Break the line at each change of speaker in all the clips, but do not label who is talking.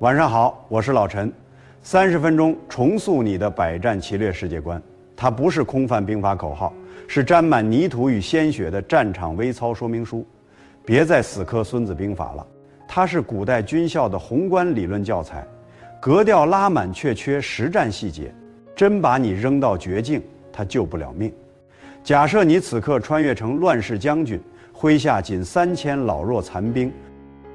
晚上好，我是老陈。30分钟重塑你的百战齐略世界观。它不是空泛兵法口号，是沾满泥土与鲜血的战场微操说明书。别再死磕《孙子兵法》了，它是古代军校的宏观理论教材，格调拉满却缺实战细节。真把你扔到绝境，它救不了命。假设你此刻穿越成乱世将军，麾下仅3000老弱残兵，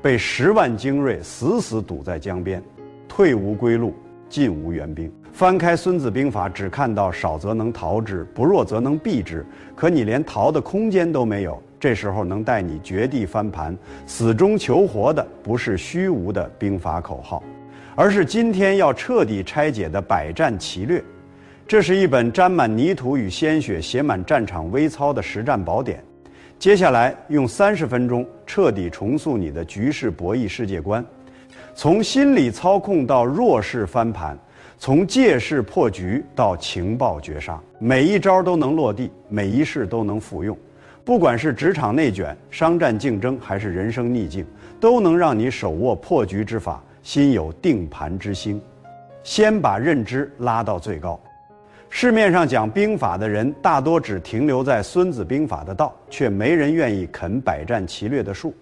被10万精锐死死堵在江边，退无归路，进无援兵。翻开《孙子兵法》，只看到少则能逃之，不弱则能避之，可你连逃的空间都没有。这时候能带你绝地翻盘、死中求活的，不是虚无的兵法口号，而是今天要彻底拆解的百战齐略。这是一本沾满泥土与鲜血、写满战场微操的实战宝典。接下来用30分钟彻底重塑你的局势博弈世界观，从心理操控到弱势翻盘，从借势破局到情报绝杀，每一招都能落地，每一式都能复用。不管是职场内卷、商战竞争，还是人生逆境，都能让你手握破局之法，心有定盘之心。先把认知拉到最高。市面上讲兵法的人大多只停留在《孙子兵法》的道，却没人愿意啃百战齐略的术。《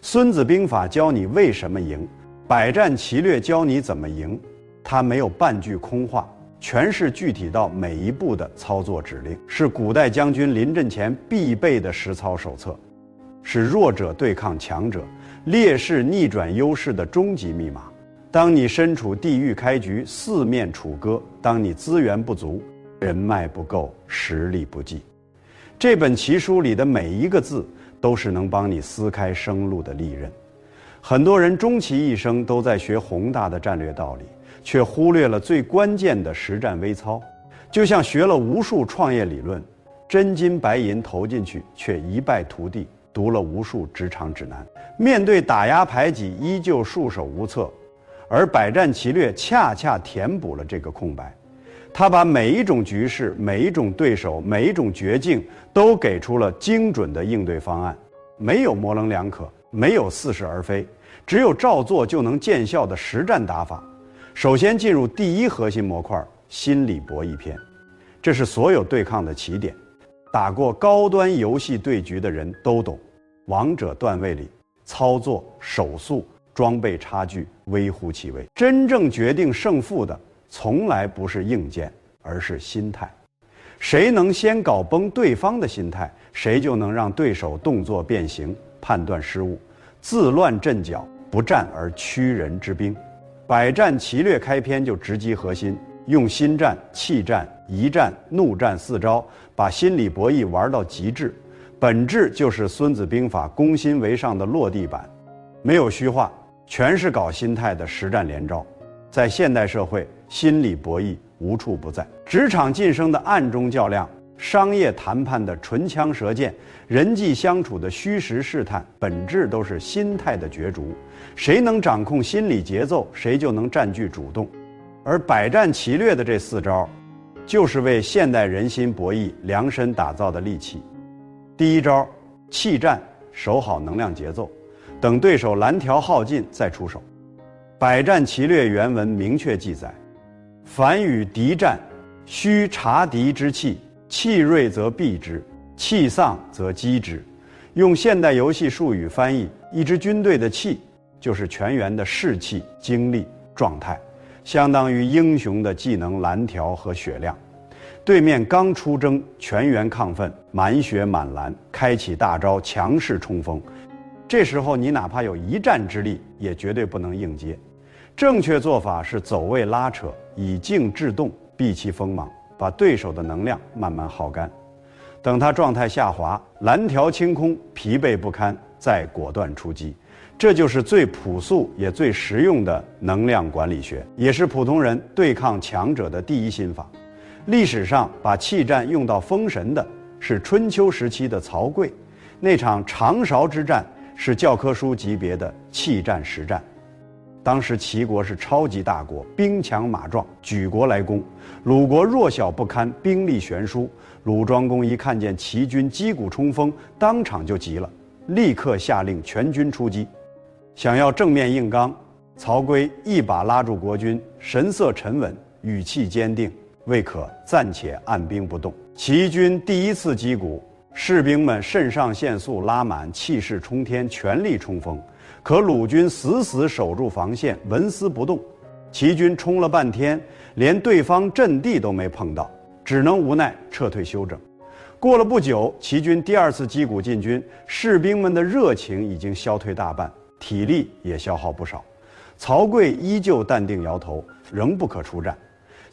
孙子兵法》教你为什么赢，百战齐略教你怎么赢。它没有半句空话，全是具体到每一步的操作指令，是古代将军临阵前必备的实操手册，是弱者对抗强者、劣势逆转优势的终极密码。当你身处地狱开局，四面楚歌，当你资源不足、人脉不够、实力不济，这本奇书里的每一个字都是能帮你撕开生路的利刃。很多人终其一生都在学宏大的战略道理，却忽略了最关键的实战微操。就像学了无数创业理论，真金白银投进去，却一败涂地；读了无数职场指南，面对打压排挤依旧束手无策。而百战齐略恰恰填补了这个空白，他把每一种局势、每一种对手、每一种绝境都给出了精准的应对方案，没有模棱两可，没有似是而非，只有照做就能见效的实战打法。首先进入第一核心模块，心理博弈篇，这是所有对抗的起点。打过高端游戏对局的人都懂，王者段位里操作、手速、装备差距微乎其微，真正决定胜负的从来不是硬件，而是心态。谁能先搞崩对方的心态，谁就能让对手动作变形、判断失误，自乱阵脚，不战而屈人之兵。百战齐略开篇就直击核心，用心战、气战、疑战、怒战4招，把心理博弈玩到极致。本质就是《孙子兵法》攻心为上的落地版，没有虚话，全是搞心态的实战连招。在现代社会，心理博弈无处不在，职场晋升的暗中较量，商业谈判的唇枪舌剑，人际相处的虚实试探，本质都是心态的角逐。谁能掌控心理节奏，谁就能占据主动。而百战齐略的这4招，就是为现代人心博弈量身打造的利器。第一招，气战，守好能量节奏，等对手蓝条耗尽再出手。百战齐略原文明确记载：凡与敌战，须察敌之气，气锐则避之，气丧则击之。用现代游戏术语翻译，一支军队的气就是全员的士气、精力、状态，相当于英雄的技能蓝条和血量。对面刚出征，全员亢奋，满血满蓝，开启大招，强势冲锋。这时候你哪怕有一战之力，也绝对不能硬接。正确做法是走位拉扯，以静制动，避其锋芒，把对手的能量慢慢耗干。等他状态下滑，蓝条清空，疲惫不堪，再果断出击。这就是最朴素也最实用的能量管理学，也是普通人对抗强者的第一心法。历史上把气战用到封神的是春秋时期的曹刿，那场长勺之战是教科书级别的气战实战。当时齐国是超级大国，兵强马壮，举国来攻。鲁国弱小不堪，兵力悬殊。鲁庄公一看见齐军击鼓冲锋，当场就急了，立刻下令全军出击。想要正面硬刚，曹刿一把拉住国军，神色沉稳，语气坚定，未可暂且按兵不动。起义军第一次击鼓，士兵们肾上腺素拉满，气势冲天，全力冲锋。可鲁军死死守住防线，纹丝不动。起义军冲了半天，连对方阵地都没碰到，只能无奈撤退休整。过了不久，齐军第二次击鼓进军，士兵们的热情已经消退大半，体力也消耗不少。曹刿依旧淡定摇头，仍不可出战。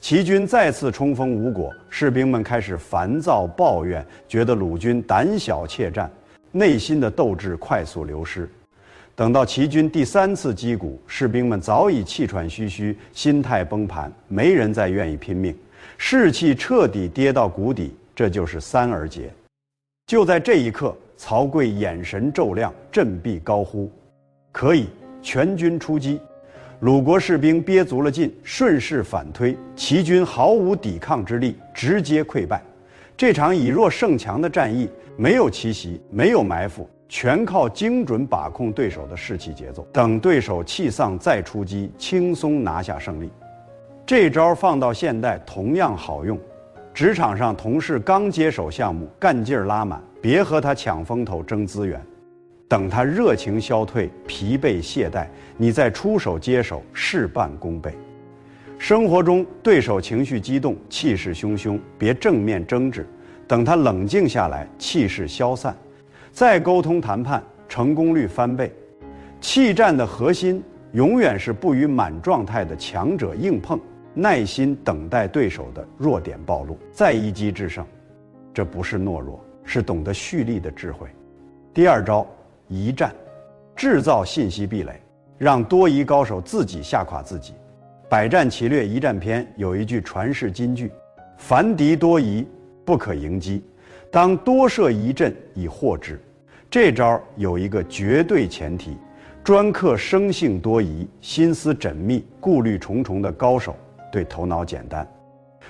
齐军再次冲锋无果，士兵们开始烦躁抱怨，觉得鲁军胆小怯战，内心的斗志快速流失。等到齐军第三次击鼓，士兵们早已气喘吁吁，心态崩盘，没人再愿意拼命，士气彻底跌到谷底。这就是3而竭。就在这一刻，曹刿眼神骤亮，振臂高呼：“可以！”全军出击。鲁国士兵憋足了劲，顺势反推，齐军毫无抵抗之力，直接溃败。这场以弱胜强的战役，没有奇袭，没有埋伏，全靠精准把控对手的士气节奏，等对手气丧再出击，轻松拿下胜利。这招放到现代同样好用。职场上同事刚接手项目，干劲儿拉满，别和他抢风头争资源，等他热情消退，疲惫懈怠，你再出手接手，事半功倍。生活中对手情绪激动，气势汹汹，别正面争执，等他冷静下来，气势消散，再沟通谈判，成功率翻倍。气战的核心永远是不与满状态的强者硬碰，耐心等待对手的弱点暴露，再一击制胜。这不是懦弱，是懂得蓄力的智慧。第二招，疑战，制造信息壁垒，让多疑高手自己吓垮自己。百战齐略一战篇有一句传世金句：凡敌多疑，不可迎击，当多设疑阵以获之。这招有一个绝对前提，专克生性多疑、心思缜密、顾虑重重的高手对头脑简单。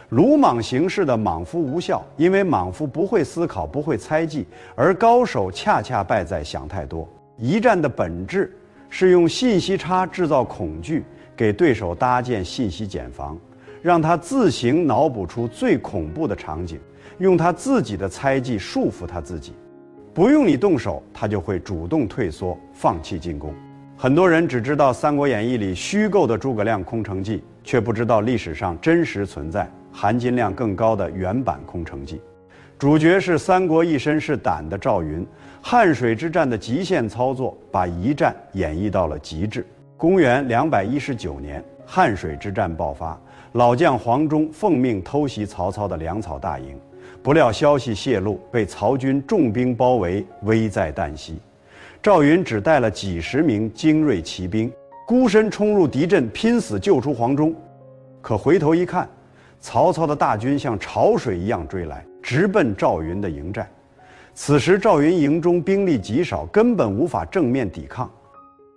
鲁莽行事的莽夫无效，因为莽夫不会思考，不会猜忌，而高手恰恰败在想太多。一战的本质是用信息差制造恐惧，给对手搭建信息茧房，让他自行脑补出最恐怖的场景，用他自己的猜忌束缚他自己。不用你动手，他就会主动退缩，放弃进攻。很多人只知道《三国演义》里虚构的诸葛亮空城计，却不知道历史上真实存在、含金量更高的原版空城计。主角是三国一身是胆的赵云，汉水之战的极限操作，把一战演绎到了极致。公元219年，汉水之战爆发，老将黄忠奉命偷袭曹操的粮草大营，不料消息泄露，被曹军重兵包围，危在旦夕。赵云只带了几十名精锐骑兵，孤身冲入敌阵，拼死救出黄忠。可回头一看，曹操的大军像潮水一样追来，直奔赵云的营寨。此时赵云营中兵力极少，根本无法正面抵抗。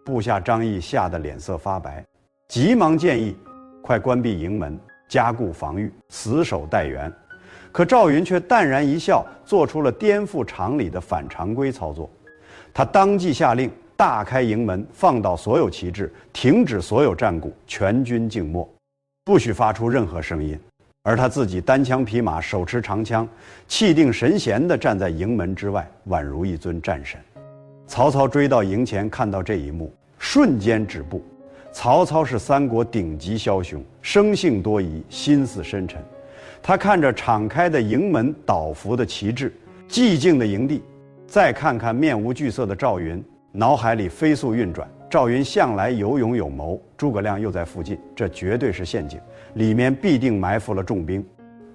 部下张翼吓得脸色发白，急忙建议快关闭营门，加固防御，死守待援。可赵云却淡然一笑，做出了颠覆常理的反常规操作。他当即下令大开营门，放倒所有旗帜，停止所有战鼓，全军静默，不许发出任何声音。而他自己单枪匹马，手持长枪，气定神闲地站在营门之外，宛如一尊战神。曹操追到营前，看到这一幕，瞬间止步。曹操是三国顶级枭雄，生性多疑，心思深沉。他看着敞开的营门，倒伏的旗帜，寂静的营地，再看看面无惧色的赵云，脑海里飞速运转。赵云向来有勇有谋，诸葛亮又在附近，这绝对是陷阱，里面必定埋伏了重兵，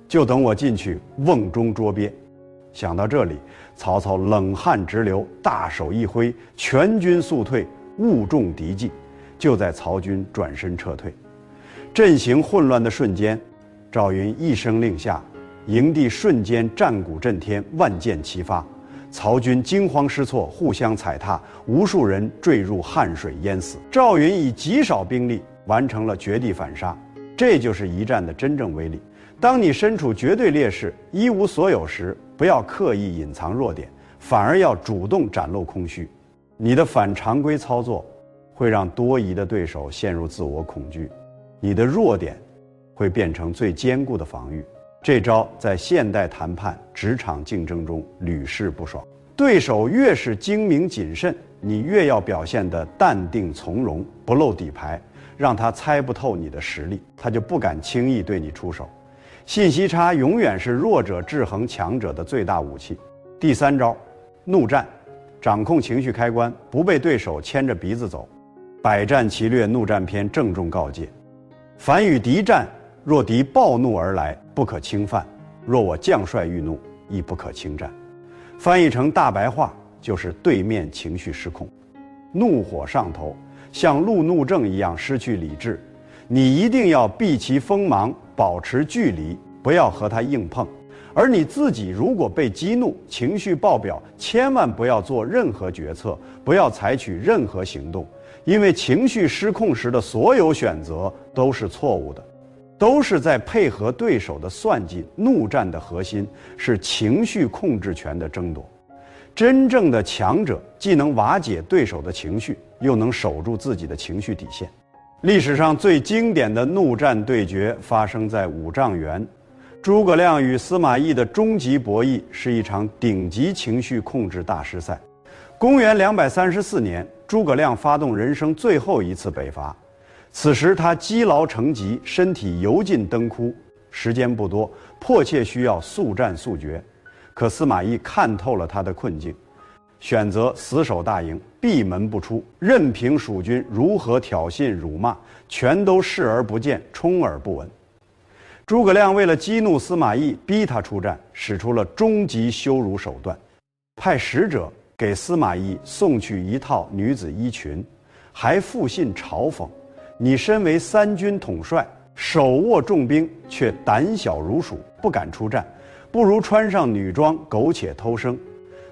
就等我进去瓮中捉鳖。想到这里，曹操冷汗直流，大手一挥，全军速退，误中敌计。就在曹军转身撤退，阵型混乱的瞬间，赵云一声令下，营地瞬间战鼓震天，万箭齐发。曹军惊慌失措，互相踩踏，无数人坠入汉水淹死。赵云以极少兵力完成了绝地反杀，这就是一战的真正威力。当你身处绝对劣势、一无所有时，不要刻意隐藏弱点，反而要主动展露空虚。你的反常规操作会让多疑的对手陷入自我恐惧，你的弱点会变成最坚固的防御。这招在现代谈判、职场竞争中屡试不爽。对手越是精明谨慎，你越要表现得淡定从容，不露底牌，让他猜不透你的实力，他就不敢轻易对你出手。信息差永远是弱者制衡强者的最大武器。第三招，怒战，掌控情绪开关，不被对手牵着鼻子走。百战齐略怒战篇郑重告诫：凡与敌战，若敌暴怒而来，不可轻犯；若我将帅欲怒，亦不可轻战。翻译成大白话就是对面情绪失控，怒火上头，像路怒症一样失去理智，你一定要避其锋芒，保持距离，不要和他硬碰。而你自己如果被激怒，情绪爆表，千万不要做任何决策，不要采取任何行动，因为情绪失控时的所有选择都是错误的，都是在配合对手的算计。怒战的核心是情绪控制权的争夺。真正的强者既能瓦解对手的情绪，又能守住自己的情绪底线。历史上最经典的怒战对决发生在五丈原，诸葛亮与司马懿的终极博弈是一场顶级情绪控制大师赛。公元234年，诸葛亮发动人生最后一次北伐，此时他积劳成疾，身体油尽灯枯，时间不多，迫切需要速战速决。可司马懿看透了他的困境，选择死守大营，闭门不出，任凭蜀军如何挑衅辱骂，全都视而不见，充耳不闻。诸葛亮为了激怒司马懿，逼他出战，使出了终极羞辱手段，派使者给司马懿送去一套女子衣裙，还附信嘲讽：你身为三军统帅，手握重兵，却胆小如鼠，不敢出战，不如穿上女装苟且偷生。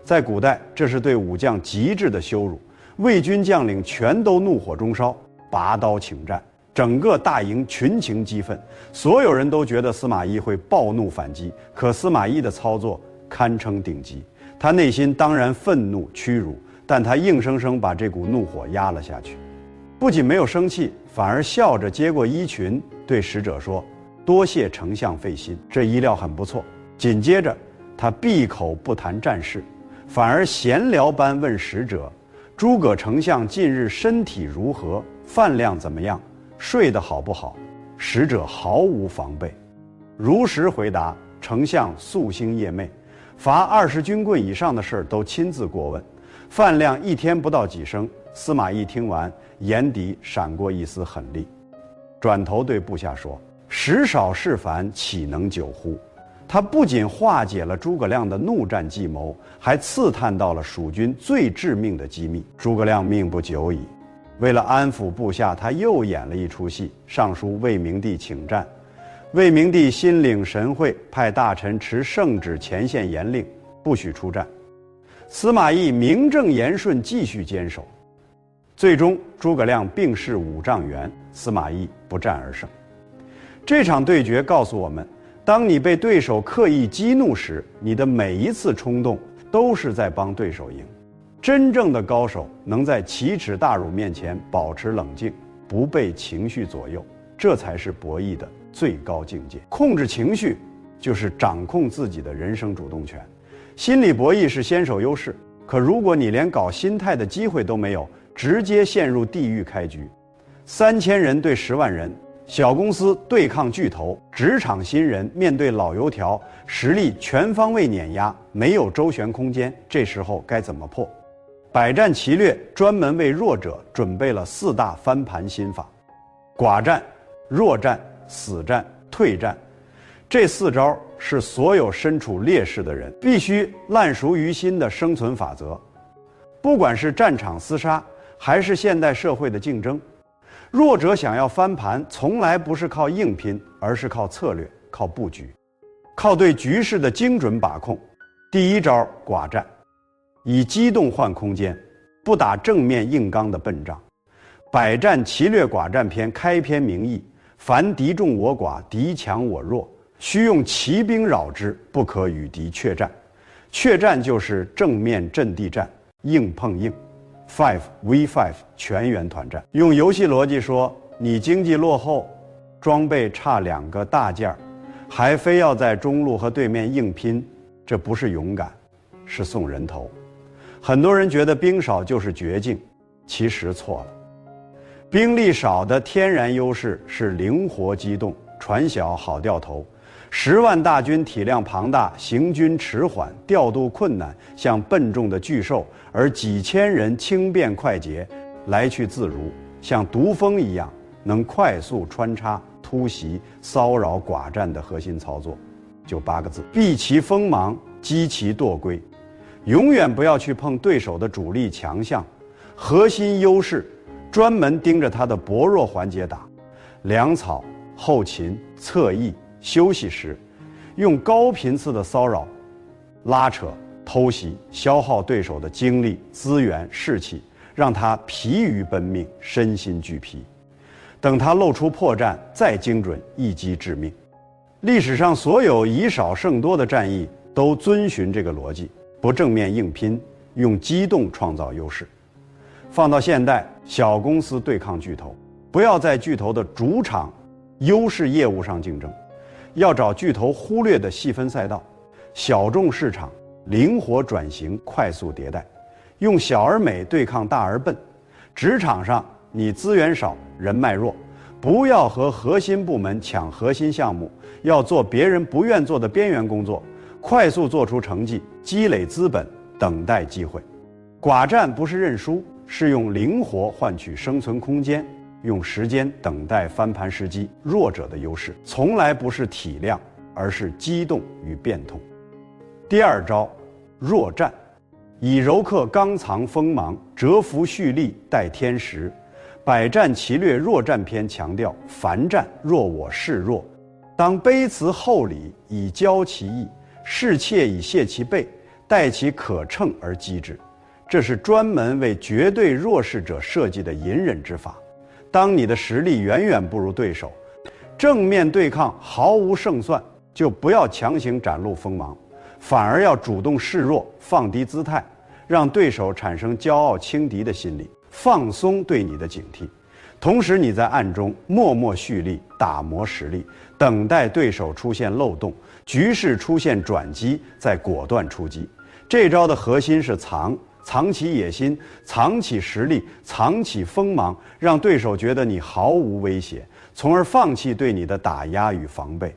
在古代，这是对武将极致的羞辱，魏军将领全都怒火中烧，拔刀请战。整个大营群情激愤，所有人都觉得司马懿会暴怒反击，可司马懿的操作堪称顶级。他内心当然愤怒屈辱，但他硬生生把这股怒火压了下去。不仅没有生气，反而笑着接过衣裙，对使者说：多谢丞相费心。这衣料很不错。紧接着他闭口不谈战事，反而闲聊般问使者：诸葛丞相近日身体如何？饭量怎么样？睡得好不好？使者毫无防备，如实回答：丞相夙兴夜寐，罚20军棍以上的事都亲自过问，饭量一天不到几升。司马懿听完，眼底闪过一丝狠戾，转头对部下说：食少事烦，岂能久乎？他不仅化解了诸葛亮的怒战计谋，还刺探到了蜀军最致命的机密。诸葛亮命不久矣。为了安抚部下，他又演了一出戏，上书魏明帝请战。魏明帝心领神会，派大臣持圣旨前线严令，不许出战。司马懿名正言顺继续坚守。最终诸葛亮病逝五丈原，司马懿不战而胜。这场对决告诉我们，当你被对手刻意激怒时，你的每一次冲动都是在帮对手赢。真正的高手能在奇耻大辱面前保持冷静，不被情绪左右，这才是博弈的最高境界。控制情绪就是掌控自己的人生主动权。心理博弈是先手优势，可如果你连搞心态的机会都没有，直接陷入地狱开局。3000人对10万人，小公司对抗巨头，职场新人面对老油条，实力全方位碾压，没有周旋空间，这时候该怎么破？百战齐略专门为弱者准备了4大翻盘心法：寡战、弱战、死战、退战。这4招是所有身处劣势的人必须烂熟于心的生存法则。不管是战场厮杀，还是现代社会的竞争，弱者想要翻盘，从来不是靠硬拼，而是靠策略、靠布局，靠对局势的精准把控。第一招寡战，以机动换空间，不打正面硬刚的笨仗。百战齐略寡战篇开篇明义：凡敌众我寡，敌强我弱，须用骑兵扰之，不可与敌确战。确战就是正面阵地战，硬碰硬。5v5 全员团战。用游戏逻辑说，你经济落后，装备差2个大件儿，还非要在中路和对面硬拼，这不是勇敢，是送人头。很多人觉得兵少就是绝境，其实错了。兵力少的天然优势是灵活机动，船小好掉头。10万大军体量庞大，行军迟缓，调度困难，像笨重的巨兽；而几千人轻便快捷，来去自如，像毒蜂一样，能快速穿插、突袭、骚扰寡占的核心操作，就8个字：避其锋芒，击其惰归。永远不要去碰对手的主力强项，核心优势，专门盯着他的薄弱环节打。粮草、后勤、侧翼、休息时，用高频次的骚扰、拉扯、偷袭，消耗对手的精力、资源、士气，让他疲于奔命，身心俱疲。等他露出破绽，再精准一击致命。历史上所有以少胜多的战役都遵循这个逻辑，不正面硬拼，用机动创造优势。放到现代，小公司对抗巨头，不要在巨头的主场优势业务上竞争，要找巨头忽略的细分赛道，小众市场，灵活转型，快速迭代，用小而美对抗大而笨。职场上你资源少，人脉弱，不要和核心部门抢核心项目，要做别人不愿做的边缘工作，快速做出成绩，积累资本，等待机会。寡占不是认输，是用灵活换取生存空间，用时间等待翻盘时机。弱者的优势从来不是体量，而是机动与变通。第2招，弱战，以柔克刚藏锋芒，蛰伏蓄力待天时。百战齐略弱战篇强调凡战若我示弱，当卑辞厚礼以骄其意，侍妾以谢其备，待其可乘而击之。这是专门为绝对弱势者设计的隐忍之法。当你的实力远远不如对手，正面对抗毫无胜算，就不要强行展露锋芒，反而要主动示弱，放低姿态，让对手产生骄傲轻敌的心理，放松对你的警惕。同时你在暗中默默蓄力，打磨实力，等待对手出现漏洞，局势出现转机，再果断出击。这招的核心是藏起野心，藏起实力，藏起锋芒，让对手觉得你毫无威胁，从而放弃对你的打压与防备。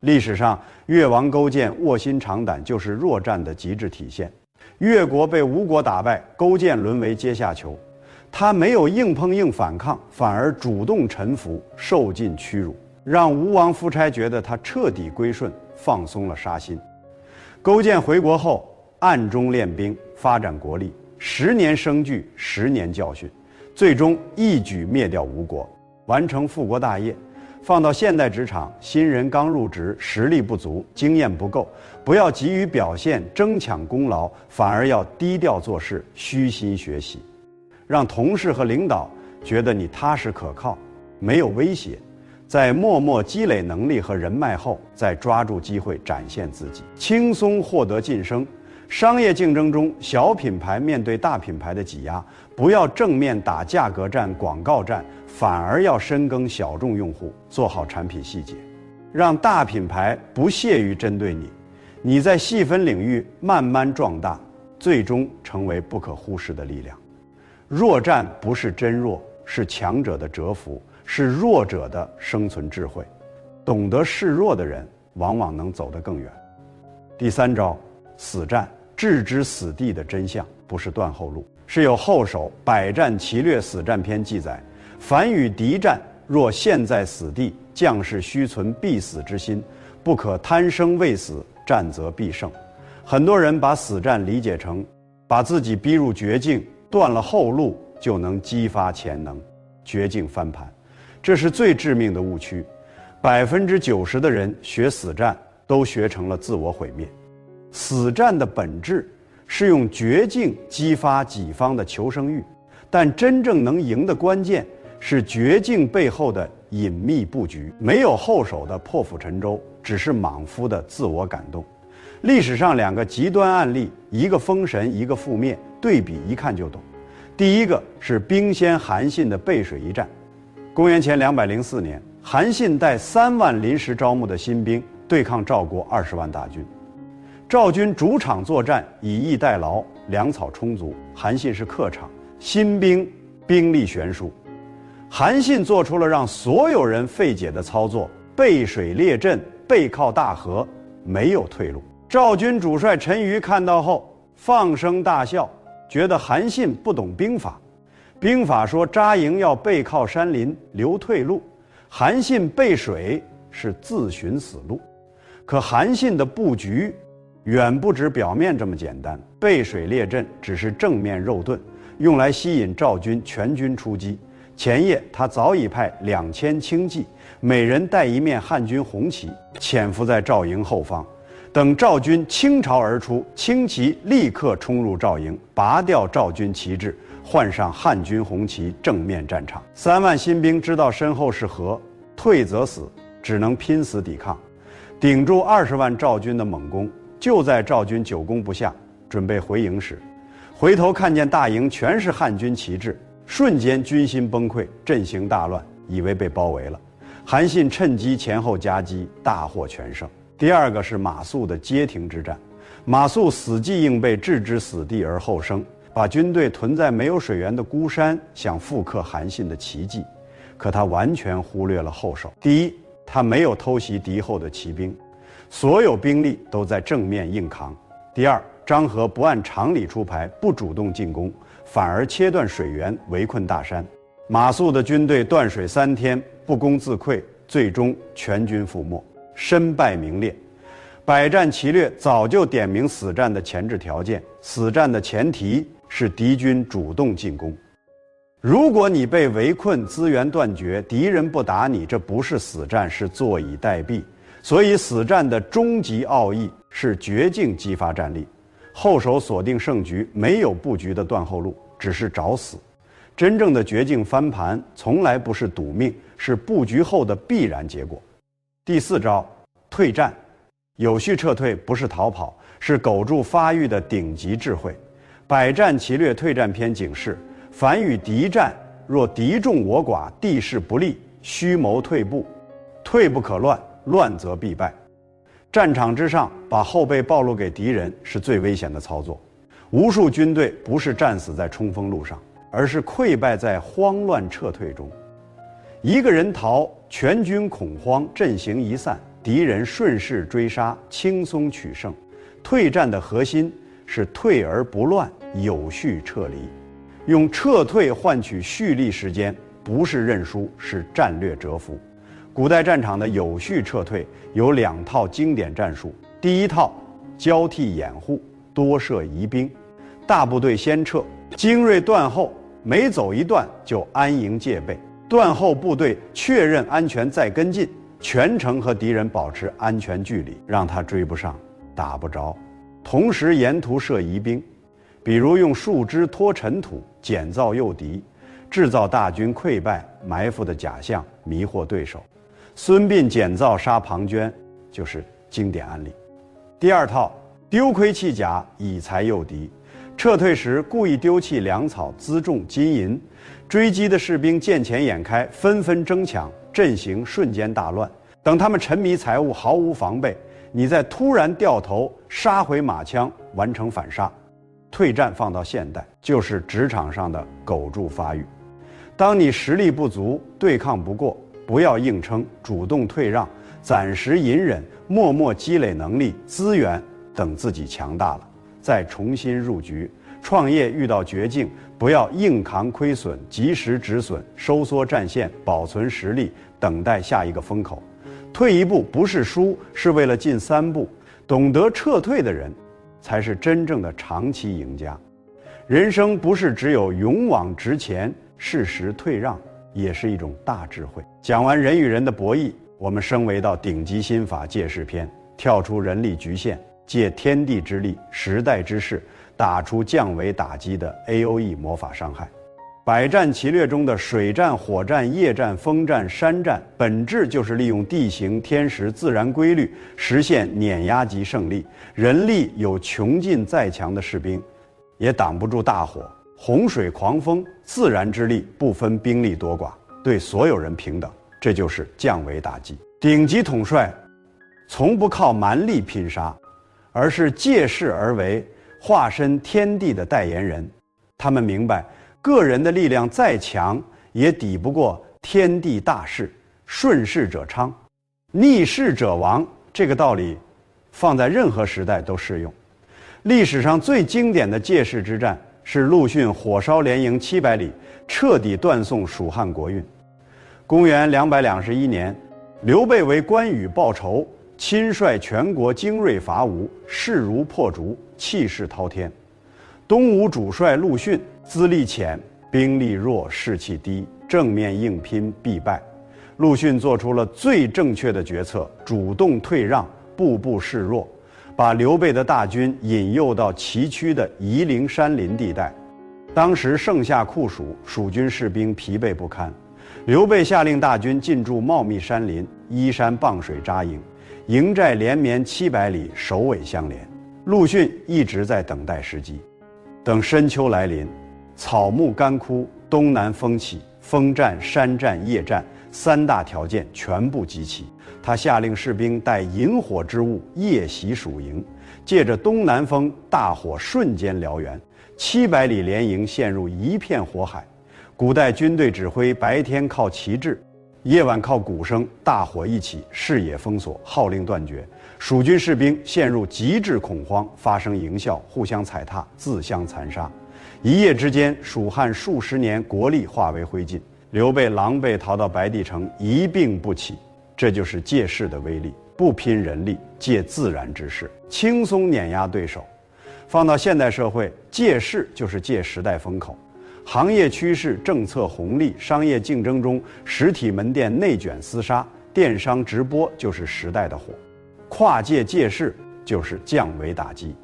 历史上，越王勾践卧薪尝胆就是弱战的极致体现。越国被吴国打败，勾践沦为阶下囚，他没有硬碰硬反抗，反而主动臣服，受尽屈辱，让吴王夫差觉得他彻底归顺，放松了杀心。勾践回国后，暗中练兵，发展国力，10年生聚，10年教训，最终一举灭掉吴国，完成复国大业。放到现代职场，新人刚入职，实力不足，经验不够，不要急于表现，争抢功劳，反而要低调做事，虚心学习，让同事和领导觉得你踏实可靠，没有威胁。在默默积累能力和人脉后，再抓住机会展现自己，轻松获得晋升。商业竞争中，小品牌面对大品牌的挤压，不要正面打价格战、广告战，反而要深耕小众用户，做好产品细节，让大品牌不屑于针对你。你在细分领域慢慢壮大，最终成为不可忽视的力量。弱战不是真弱，是强者的蛰伏，是弱者的生存智慧。懂得示弱的人，往往能走得更远。第3招，死战。置之死地的真相不是断后路，是有后手《百战齐略死战篇》记载：凡与敌战，若陷在死地，将士须存必死之心，不可贪生畏死，战则必胜。很多人把死战理解成把自己逼入绝境，断了后路就能激发潜能，绝境翻盘，这是最致命的误区。90%的人学死战都学成了自我毁灭。死战的本质是用绝境激发己方的求生欲，但真正能赢的关键是绝境背后的隐秘布局。没有后手的破釜沉舟，只是莽夫的自我感动。历史上2个极端案例，一个封神，一个覆灭，对比一看就懂。第一个是兵先韩信的背水一战。公元前204年，韩信带3万临时招募的新兵对抗赵国20万大军。赵军主场作战，以逸待劳，粮草充足；韩信是客场，新兵兵力悬殊。韩信做出了让所有人费解的操作，背水列阵，背靠大河，没有退路。赵军主帅陈馀看到后放声大笑，觉得韩信不懂兵法。兵法说扎营要背靠山林，留退路，韩信背水是自寻死路。可韩信的布局远不止表面这么简单，背水列阵只是正面肉盾，用来吸引赵军全军出击。前夜他早已派2000轻骑，每人带一面汉军红旗，潜伏在赵营后方。等赵军倾巢而出，轻骑立刻冲入赵营，拔掉赵军旗帜，换上汉军红旗，正面战场。3万新兵知道身后是河，退则死，只能拼死抵抗，顶住20万赵军的猛攻。就在赵军久攻不下，准备回营时，回头看见大营全是汉军旗帜，瞬间军心崩溃，阵型大乱，以为被包围了。韩信趁机前后夹击，大获全胜。第二个是马谡的街亭之战。马谡死记硬背，置之死地而后生，把军队屯在没有水源的孤山，想复刻韩信的奇迹。可他完全忽略了后手。第一，他没有偷袭敌后的骑兵，所有兵力都在正面硬扛。第二，张合不按常理出牌，不主动进攻，反而切断水源，围困大山。马谡的军队断水3天，不攻自溃，最终全军覆没，身败名裂。百战齐略早就点明死战的前置条件，死战的前提是敌军主动进攻。如果你被围困，资源断绝，敌人不打你，这不是死战，是坐以待毙。所以死战的终极奥义是绝境激发战力，后手锁定胜局，没有布局的断后路，只是找死。真正的绝境翻盘从来不是赌命，是布局后的必然结果。第4招，退战。有序撤退不是逃跑，是苟住发育的顶级智慧。百战齐略退战篇警示：凡与敌战，若敌众我寡，地势不利，须谋退步。退不可乱，乱则必败。战场之上，把后背暴露给敌人是最危险的操作。无数军队不是战死在冲锋路上，而是溃败在慌乱撤退中。一个人逃，全军恐慌，阵型一散，敌人顺势追杀，轻松取胜。退战的核心是退而不乱，有序撤离。用撤退换取蓄力时间，不是认输，是战略蛰伏。古代战场的有序撤退有2套经典战术。第一套，交替掩护，多设疑兵，大部队先撤，精锐断后，每走一段就安营戒备。断后部队确认安全再跟进，全程和敌人保持安全距离，让他追不上，打不着。同时沿途设疑兵，比如用树枝拖尘土，减噪诱敌，制造大军溃败埋伏的假象，迷惑对手。孙膑减灶杀庞涓就是经典案例。第2套，丢盔弃甲，以财诱敌。撤退时故意丢弃粮草、辎重、金银，追击的士兵见钱眼开，纷纷争抢，阵型瞬间大乱。等他们沉迷财物，毫无防备，你再突然掉头杀回马枪，完成反杀。退战放到现代，就是职场上的苟住发育。当你实力不足，对抗不过，不要硬撑，主动退让，暂时隐忍，默默积累能力资源，等自己强大了再重新入局。创业遇到绝境，不要硬扛亏损，及时止损，收缩战线，保存实力，等待下一个风口。退一步不是输，是为了进3步。懂得撤退的人才是真正的长期赢家。人生不是只有勇往直前，适时退让也是一种大智慧。讲完人与人的博弈，我们升维到顶级心法借势篇，跳出人力局限，借天地之力、时代之势，打出降维打击的 AOE 魔法伤害。百战齐略中的水战、火战、夜战、风战、山战，本质就是利用地形、天时、自然规律，实现碾压级胜利。人力有穷尽再强的士兵，也挡不住大火，洪水狂风，自然之力不分兵力多寡，对所有人平等，这就是降维打击。顶级统帅从不靠蛮力拼杀，而是借势而为，化身天地的代言人。他们明白，个人的力量再强，也抵不过天地大势，顺势者昌，逆势者亡。这个道理放在任何时代都适用。历史上最经典的借势之战是陆逊火烧连营700里，彻底断送蜀汉国运。公元221年，刘备为关羽报仇，亲率全国精锐伐吴，势如破竹，气势滔天。东吴主帅陆逊资历浅，兵力弱，士气低，正面硬拼必败。陆逊做出了最正确的决策，主动退让，步步示弱，把刘备的大军引诱到崎岖的夷陵山林地带。当时盛夏酷暑，蜀军士兵疲惫不堪。刘备下令大军进驻茂密山林，依山傍水扎营，营寨连绵700里，首尾相连。陆逊一直在等待时机，等深秋来临，草木干枯，东南风起，风战、山战、夜战3大条件全部集齐。他下令士兵带引火之物夜袭蜀营，借着东南风，大火瞬间燎原，700里连营陷入一片火海。古代军队指挥白天靠旗帜，夜晚靠鼓声，大火一起，视野封锁，号令断绝。蜀军士兵陷入极致恐慌，发生营校，互相踩踏，自相残杀。一夜之间，蜀汉数十年国力化为灰烬。刘备狼狈逃到白帝城，一病不起。这就是借势的威力，不拼人力，借自然之势，轻松碾压对手。放到现代社会，借势就是借时代风口。行业趋势、政策红利、商业竞争中，实体门店内卷厮杀，电商直播就是时代的火。跨界借势就是降维打击。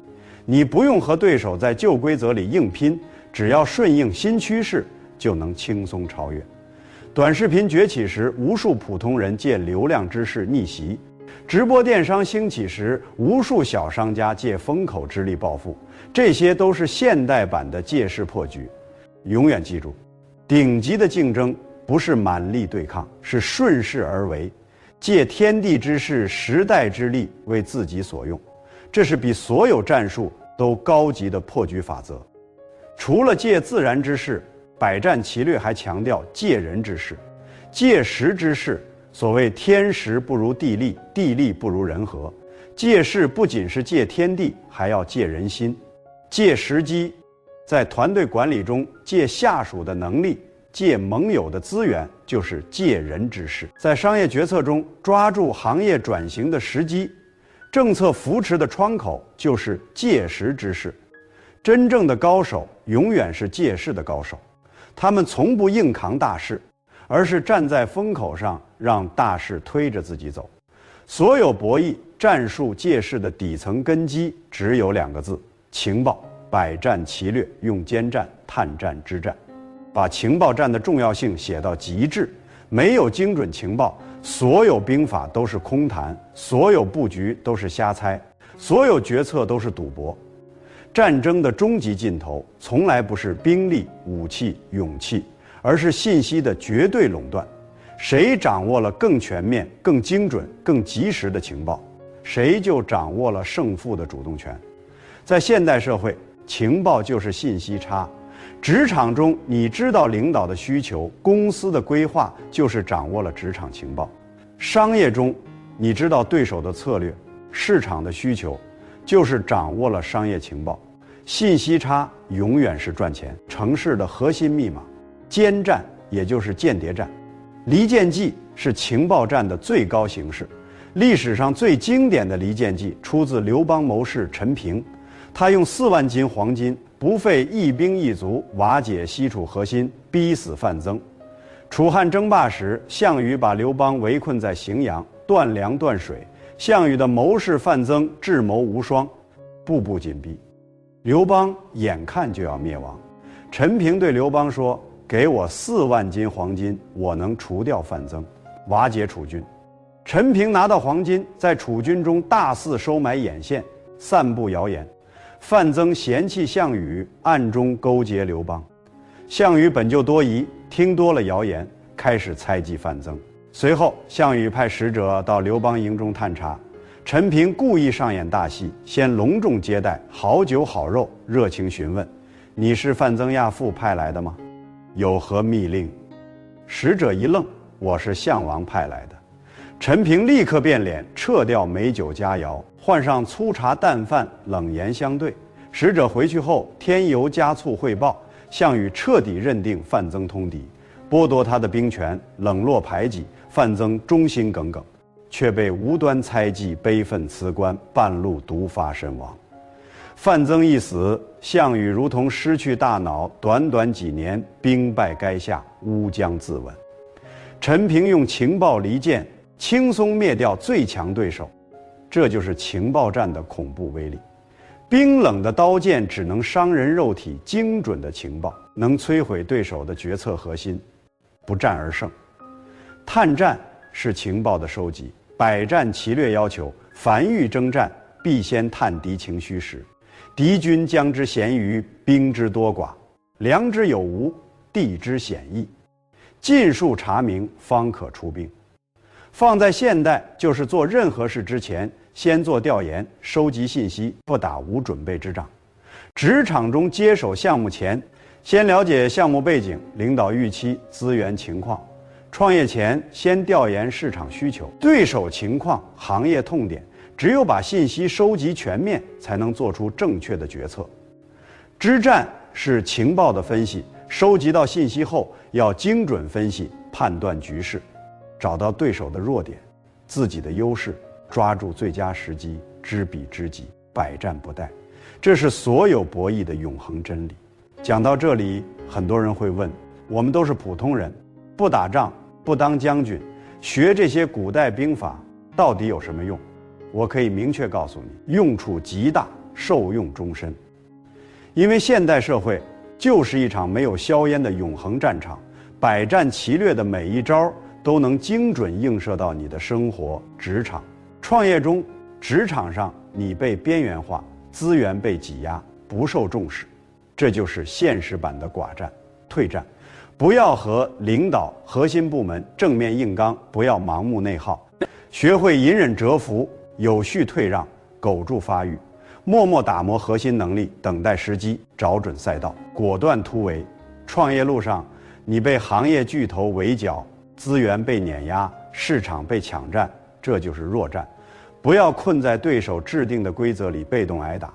你不用和对手在旧规则里硬拼，只要顺应新趋势，就能轻松超越。短视频崛起时，无数普通人借流量之势逆袭；直播电商兴起时，无数小商家借风口之力暴富。这些都是现代版的借势破局。永远记住，顶级的竞争不是蛮力对抗，是顺势而为，借天地之势、时代之力为自己所用。这是比所有战术都高级的破局法则。除了借自然之势，百战齐略还强调借人之势。借时之势，所谓天时不如地利，地利不如人和。借势不仅是借天地，还要借人心，借时机。在团队管理中，借下属的能力，借盟友的资源，就是借人之势。在商业决策中，抓住行业转型的时机，政策扶持的窗口，就是借时之势。真正的高手永远是借势的高手，他们从不硬扛大势，而是站在风口上，让大势推着自己走。所有博弈、战术、借势的底层根基只有2个字：情报。百战齐略，用奸战、探战之战，把情报战的重要性写到极致。没有精准情报，所有兵法都是空谈，所有布局都是瞎猜，所有决策都是赌博。战争的终极尽头，从来不是兵力、武器、勇气，而是信息的绝对垄断。谁掌握了更全面、更精准、更及时的情报，谁就掌握了胜负的主动权。在现代社会，情报就是信息差。职场中，你知道领导的需求，公司的规划，就是掌握了职场情报。商业中，你知道对手的策略，市场的需求，就是掌握了商业情报。信息差永远是赚钱城市的核心密码。奸战也就是间谍战，离间计是情报战的最高形式。历史上最经典的离间计出自刘邦谋士陈平。他用4万斤黄金，不费一兵一卒，瓦解西楚核心，逼死范增。楚汉争霸时，项羽把刘邦围困在荥阳，断粮断水。项羽的谋士范增智谋无双，步步紧逼，刘邦眼看就要灭亡。陈平对刘邦说：“给我4万斤黄金，我能除掉范增，瓦解楚军。”陈平拿到黄金，在楚军中大肆收买眼线，散布谣言。范增嫌弃项羽，暗中勾结刘邦。项羽本就多疑，听多了谣言，开始猜忌范增。随后，项羽派使者到刘邦营中探查，陈平故意上演大戏，先隆重接待，好酒好肉，热情询问：“你是范增亚父派来的吗？有何密令？”使者一愣：“我是项王派来的。”陈平立刻变脸，撤掉美酒佳肴，换上粗茶淡饭，冷言相对。使者回去后，添油加醋汇报，项羽彻底认定范增通敌，剥夺他的兵权，冷落排挤，范增忠心耿耿，却被无端猜忌，悲愤辞官，半路毒发身亡。范增一死，项羽如同失去大脑，短短几年兵败垓下，乌江自刎。陈平用情报离间，轻松灭掉最强对手，这就是情报战的恐怖威力。冰冷的刀剑只能伤人肉体，精准的情报能摧毁对手的决策核心，不战而胜。探战是情报的收集，百战齐略要求凡欲征战，必先探敌情虚实，敌军将之咸愚，兵之多寡，粮之有无，地之险易，尽数查明，方可出兵。放在现代，就是做任何事之前，先做调研，收集信息，不打无准备之仗。职场中接手项目前，先了解项目背景、领导预期、资源情况；创业前，先调研市场需求、对手情况、行业痛点。只有把信息收集全面，才能做出正确的决策。知战是情报的分析，收集到信息后，要精准分析，判断局势。找到对手的弱点，自己的优势，抓住最佳时机，知彼知己，百战不殆。这是所有博弈的永恒真理。讲到这里，很多人会问：我们都是普通人，不打仗，不当将军，学这些古代兵法到底有什么用？我可以明确告诉你，用处极大，受用终身。因为现代社会就是一场没有硝烟的永恒战场，百战齐略的每一招都能精准映射到你的生活、职场。创业中、职场上，你被边缘化，资源被挤压，不受重视，这就是现实版的寡战、退战。不要和领导、核心部门正面硬刚，不要盲目内耗，学会隐忍蛰伏，有序退让，苟住发育，默默打磨核心能力，等待时机，找准赛道，果断突围。创业路上，你被行业巨头围剿，资源被碾压，市场被抢占，这就是弱战。不要困在对手制定的规则里被动挨打，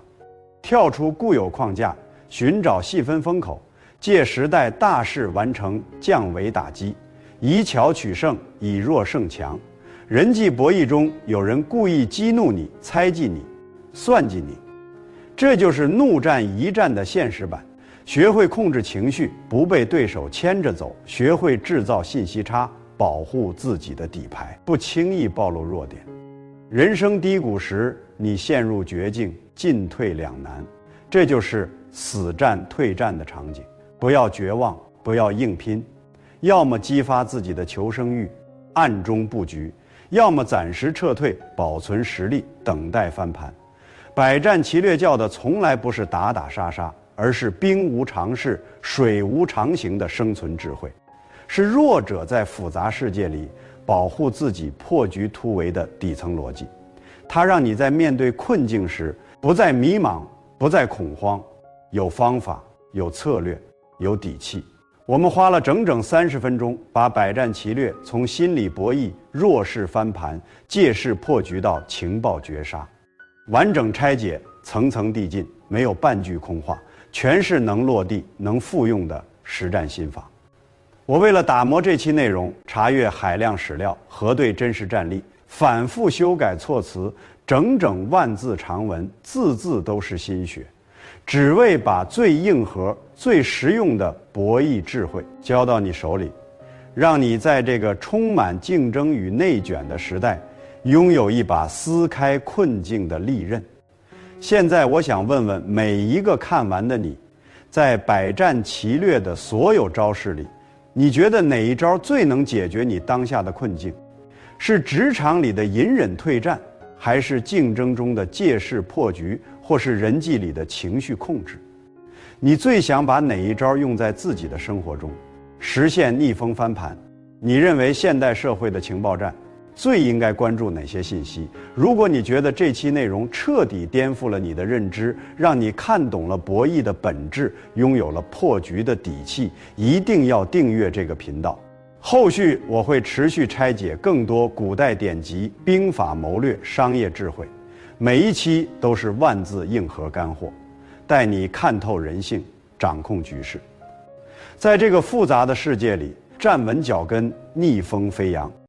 跳出固有框架，寻找细分风口，借时代大势完成降维打击，以巧取胜，以弱胜强。人际博弈中，有人故意激怒你，猜忌你，算计你，这就是怒战一战的现实版。学会控制情绪，不被对手牵着走，学会制造信息差，保护自己的底牌，不轻易暴露弱点。人生低谷时，你陷入绝境，进退两难，这就是死战退战的场景。不要绝望，不要硬拼，要么激发自己的求生欲，暗中布局，要么暂时撤退，保存实力，等待翻盘。百战齐略教的从来不是打打杀杀，而是兵无常势，水无常形的生存智慧，是弱者在复杂世界里保护自己、破局突围的底层逻辑。它让你在面对困境时不再迷茫，不再恐慌，有方法，有策略，有底气。我们花了整整30分钟，把百战齐略从心理博弈、弱势翻盘、借势破局到情报绝杀，完整拆解，层层递进，没有半句空话，全是能落地、能复用的实战心法。我为了打磨这期内容，查阅海量史料，核对真实战例，反复修改措辞，整整万字长文，字字都是心血，只为把最硬核、最实用的博弈智慧交到你手里，让你在这个充满竞争与内卷的时代，拥有一把撕开困境的利刃。现在我想问问每一个看完的你，在百战齐略的所有招式里，你觉得哪一招最能解决你当下的困境？是职场里的隐忍退战，还是竞争中的借势破局，或是人际里的情绪控制？你最想把哪一招用在自己的生活中，实现逆风翻盘？你认为现代社会的情报战最应该关注哪些信息？如果你觉得这期内容彻底颠覆了你的认知，让你看懂了博弈的本质，拥有了破局的底气，一定要订阅这个频道。后续我会持续拆解更多古代典籍、兵法谋略、商业智慧，每一期都是万字硬核干货，带你看透人性，掌控局势。在这个复杂的世界里，站稳脚跟，逆风飞扬。